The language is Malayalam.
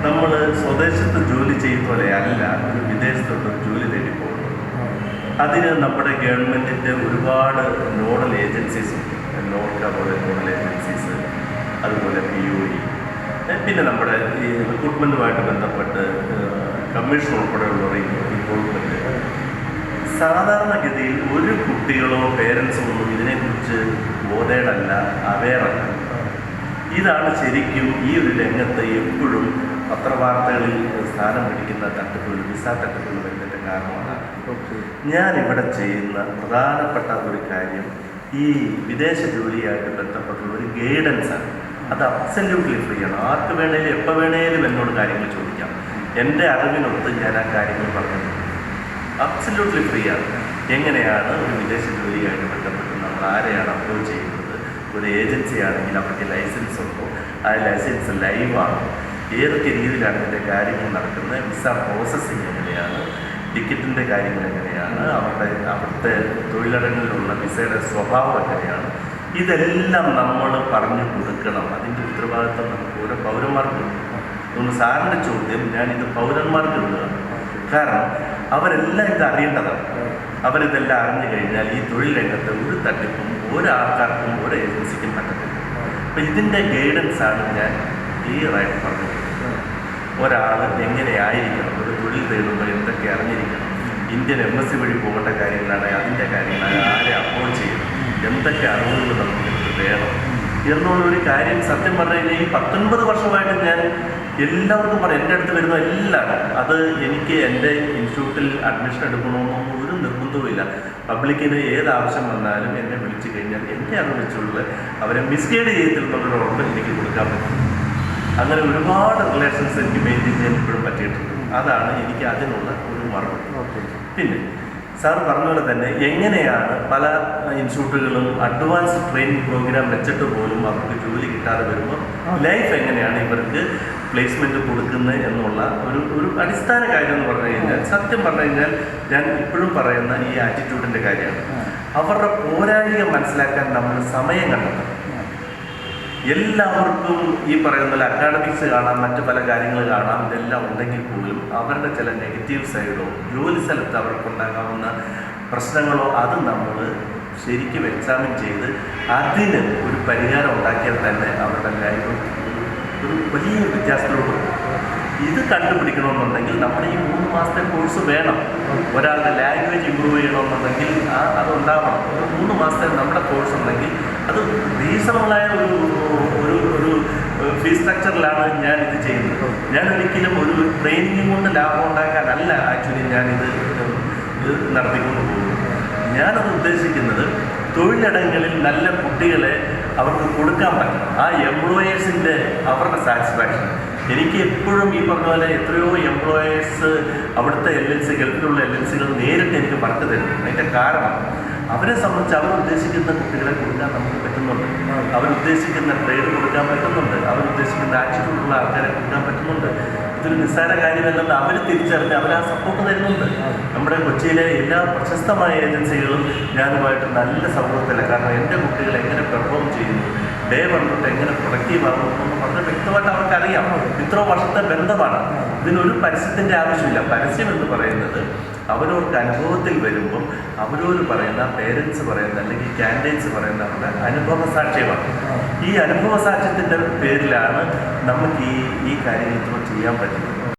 നമ്മൾ സ്വദേശത്ത് ജോലി ചെയ്യുന്ന പോലെ അല്ല ഒരു വിദേശത്തോട്ട് ജോലി തേടി പോകുന്നത്. അതിന് നമ്മുടെ ഗവൺമെൻറ്റിൻ്റെ ഒരുപാട് നോഡൽ ഏജൻസീസ് ഉണ്ട്. നോർക്ക പോലെ നോഡൽ ഏജൻസീസ്, അതുപോലെ POE, പിന്നെ നമ്മുടെ ഈ റിക്രൂട്ട്മെൻറ്റുമായിട്ട് ബന്ധപ്പെട്ട് കമ്മീഷൻ ഉൾപ്പെടെയുള്ളവർ ഇൻവോൾവ്മെൻറ്റ്. സാധാരണഗതിയിൽ ഒരു കുട്ടികളോ പേരൻസോ ഒന്നും ഇതിനെക്കുറിച്ച് ബോധേഡല്ല, അവെയറല്ല. ഇതാണ് ശരിക്കും ഈ ഒരു രംഗത്ത് എപ്പോഴും പത്രവാർത്തകളിൽ സ്ഥാനം പിടിക്കുന്ന തട്ടിപ്പുകൾ, വിസ തട്ടിപ്പുകൾ വരുന്നതിൻ്റെ കാരണമാണ്. ഞാനിവിടെ ചെയ്യുന്ന പ്രധാനപ്പെട്ട ഒരു കാര്യം ഈ വിദേശ ജോലിയായിട്ട് ബന്ധപ്പെട്ടുള്ള ഒരു ഗൈഡൻസാണ്. അത് അബ്സല്യൂട്ട്ലി ഫ്രീ ആണ്. ആർക്ക് വേണേലും എപ്പോൾ വേണേലും എന്നോട് കാര്യങ്ങൾ ചോദിക്കാം. എൻ്റെ അറിവിനൊത്ത് ഞാൻ ആ കാര്യങ്ങൾ പറഞ്ഞു. അബ്സല്യൂട്ട്ലി ഫ്രീ ആണ്. എങ്ങനെയാണ് ഒരു വിദേശ ജോലിയായിട്ട് ബന്ധപ്പെട്ട് നമ്മൾ ആരെയാണ് അപ്രോച്ച് ചെയ്യുന്നത്? ഒരു ഏജൻസി ആണെങ്കിൽ അവർക്ക് ലൈസൻസ് ഉണ്ടോ? ആ ലൈസൻസ് ലൈവാണോ? ഏതൊക്കെ രീതിയിലാണ് ഇതിൻ്റെ കാര്യങ്ങൾ നടക്കുന്നത്? വിസ പ്രോസസ്സിങ് എങ്ങനെയാണ്? ടിക്കറ്റിൻ്റെ കാര്യങ്ങൾ എങ്ങനെയാണ്? അവിടുത്തെ തൊഴിലിടങ്ങളിലുള്ള വിസയുടെ സ്വഭാവം എങ്ങനെയാണ്? ഇതെല്ലാം നമ്മൾ പറഞ്ഞു കൊടുക്കണം. അതിൻ്റെ ഉത്തരവാദിത്വം നമുക്ക് ഓരോ പൗരന്മാർക്കുണ്ട്. അതുകൊണ്ട് സാറിൻ്റെ ചോദ്യം ഞാനിത് പൗരന്മാർക്ക് ഇടുകയാണ്. കാരണം അവരെല്ലാം ഇത് അറിയേണ്ടതാണ്. അവരിതെല്ലാം അറിഞ്ഞു കഴിഞ്ഞാൽ ഈ തൊഴിൽ രംഗത്ത് ഒരു തട്ടിപ്പും ഒരാൾക്കാർക്കും ഒരു ഏജൻസിക്കും പറ്റത്തില്ല. അപ്പം ഇതിൻ്റെ ഗൈഡൻസാണ് ഞാൻ ക്ലിയറായിട്ട് പറഞ്ഞത്. ഒരാൾ എങ്ങനെയായിരിക്കണം, ഒരു തൊഴിൽ തേടുമ്പോൾ എന്തൊക്കെ അറിഞ്ഞിരിക്കണം, ഇന്ത്യൻ MSc വഴി പോകേണ്ട കാര്യങ്ങളാണ്, അതിൻ്റെ കാര്യങ്ങളാണ്, ആരെ അപ്രോച്ച് ചെയ്യണം, എന്തൊക്കെ അറിവുകൾ നമുക്ക് വേണം എന്നുള്ളൊരു കാര്യം സത്യം പറഞ്ഞു കഴിഞ്ഞാൽ ഈ 19 വർഷമായിട്ട് ഞാൻ എല്ലാവർക്കും പറയും. എൻ്റെ അടുത്ത് വരുന്ന എല്ലാവരും അത് എനിക്ക് എൻ്റെ ഇൻസ്റ്റിറ്റ്യൂട്ടിൽ അഡ്മിഷൻ എടുക്കണമെന്നൊന്നും ഒരു നിർബന്ധവുമില്ല. പബ്ലിക്കിന് ഏത് ആവശ്യം വന്നാലും എന്നെ വിളിച്ചു കഴിഞ്ഞാൽ എൻ്റെ അറിവ് വെച്ചുള്ള അവരെ മിസ്ഗൈഡ് ചെയ്തിട്ടുള്ളൊരു ഉറപ്പ് എനിക്ക് കൊടുക്കാൻ പറ്റും. അങ്ങനെ ഒരുപാട് റിലേഷൻസ് എനിക്ക് മെയിൻറ്റെയിൻ ചെയ്യാൻ ഇപ്പോഴും പറ്റിയിട്ടുണ്ട്. അതാണ് എനിക്ക് അതിനുള്ള ഒരു മറുപടി. പിന്നെ സാർ പറഞ്ഞ പോലെ തന്നെ എങ്ങനെയാണ് പല ഇൻസ്റ്റിറ്റ്യൂട്ടുകളും അഡ്വാൻസ് ട്രെയിനിങ് പ്രോഗ്രാം വെച്ചിട്ട് പോലും അവർക്ക് ജോലി കിട്ടാതെ വരുമ്പോൾ ലൈഫ് എങ്ങനെയാണ് ഇവർക്ക് പ്ലേസ്മെൻറ്റ് കൊടുക്കുന്നത് എന്നുള്ള ഒരു അടിസ്ഥാന കാര്യം എന്ന് പറഞ്ഞു കഴിഞ്ഞാൽ, സത്യം പറഞ്ഞു കഴിഞ്ഞാൽ ഞാൻ ഇപ്പോഴും പറയുന്ന ഈ ആറ്റിറ്റ്യൂഡിൻ്റെ കാര്യമാണ്. അവരുടെ പോരാളിക മനസ്സിലാക്കാൻ നമ്മൾ സമയം കണ്ടെത്തണം. എല്ലാവർക്കും ഈ പറയുന്ന അക്കാഡമിക്സ് കാണാം, മറ്റു പല കാര്യങ്ങൾ കാണാം, ഇതെല്ലാം ഉണ്ടെങ്കിൽ പോലും അവരുടെ ചില നെഗറ്റീവ് സൈഡോ ജോലി സ്ഥലത്ത് അവർക്കുണ്ടാകാവുന്ന പ്രശ്നങ്ങളോ അത് നമ്മൾ ശരിക്കും എക്സാമിൻ ചെയ്ത് അതിന് ഒരു പരിഹാരം ഉണ്ടാക്കിയാൽ തന്നെ അവരുടെ ലൈഫ് ഒരു വലിയ വ്യത്യാസത്തിലോട്ട്. ഇത് കണ്ടുപിടിക്കണമെന്നുണ്ടെങ്കിൽ നമ്മുടെ ഈ 3 മാസത്തെ കോഴ്സ് വേണം. ഒരാളുടെ ലാംഗ്വേജ് ഇമ്പ്രൂവ് ചെയ്യണമെന്നുണ്ടെങ്കിൽ അതുണ്ടാവണം. ഒരു 3 മാസത്തെ നമ്മുടെ കോഴ്സ് ഉണ്ടെങ്കിൽ അത് റീസണബിളായ ഒരു ഫീസ് സ്ട്രക്ചറിലാണ് ഞാൻ ഇത് ചെയ്യുന്നത്. ഞാൻ ഒരിക്കലും ഒരു ട്രെയിനിങ് കൊണ്ട് ലാഭം ഉണ്ടാക്കാനല്ല ആക്ച്വലി ഞാനിത് നടത്തിക്കൊണ്ട് പോകുന്നത്. ഞാനത് ഉദ്ദേശിക്കുന്നത് തൊഴിലിടങ്ങളിൽ നല്ല കുട്ടികളെ അവർക്ക് കൊടുക്കാൻ പറ്റും. ആ എംപ്ലോയേഴ്സിൻ്റെ അവരുടെ സാറ്റിസ്ഫാക്ഷൻ എനിക്ക് എപ്പോഴും ഈ പറഞ്ഞ പോലെ എത്രയോ എംപ്ലോയേഴ്സ് അവിടുത്തെ LLC ഗൾഫിലുള്ള LLCകൾ നേരിട്ട് എനിക്ക് വർക്ക് തരുന്നു. അതിൻ്റെ കാരണം അവരെ സംബന്ധിച്ച് അവരുദ്ദേശിക്കുന്ന കുട്ടികളെ കൊടുക്കാൻ നമുക്ക് പറ്റുന്നുണ്ട്, അവരുദ്ദേശിക്കുന്ന ട്രേഡ് കൊടുക്കാൻ പറ്റുന്നുണ്ട്, അവരുദ്ദേശിക്കുന്ന ആറ്റിറ്റ്യൂഡുള്ള ആൾക്കാരെ കൊടുക്കാൻ പറ്റുന്നുണ്ട്. ഇതൊരു നിസ്സാര കാര്യമല്ലെന്ന് അവർ തിരിച്ചറിഞ്ഞ് അവർ ആ സപ്പോർട്ട് തരുന്നുണ്ട്. നമ്മുടെ കൊച്ചിയിലെ എല്ലാ പ്രശസ്തമായ ഏജൻസികളും ഞാനുമായിട്ട് നല്ല സൗഹൃദത്തിലാണ്. കാരണം എൻ്റെ കുട്ടികൾ എങ്ങനെ പെർഫോം ചെയ്യുന്നു, ഡേ വന്നിട്ട് എങ്ങനെ പ്രൊഡക്റ്റീവ് ആകുന്നു വളരെ വ്യക്തമായിട്ട് അവർക്കറിയാം. ഇത്ര വർഷത്തെ ബന്ധമാണ്. ഇതിനൊരു പരസ്യത്തിൻ്റെ ആവശ്യമില്ല. പരസ്യം എന്ന് പറയുന്നത് അവരവർക്ക് അനുഭവത്തിൽ വരുമ്പം അവരോട് പറയുന്ന പേരൻസ് പറയുന്ന അല്ലെങ്കിൽ കാൻഡിഡേറ്റ്സ് പറയുന്ന അവരുടെ അനുഭവ സാക്ഷ്യമാണ്. ഈ അനുഭവ സാക്ഷ്യത്തിൻ്റെ പേരിലാണ് നമുക്ക് ഈ കാര്യങ്ങൾ ചെയ്യാൻ പറ്റുന്നത്.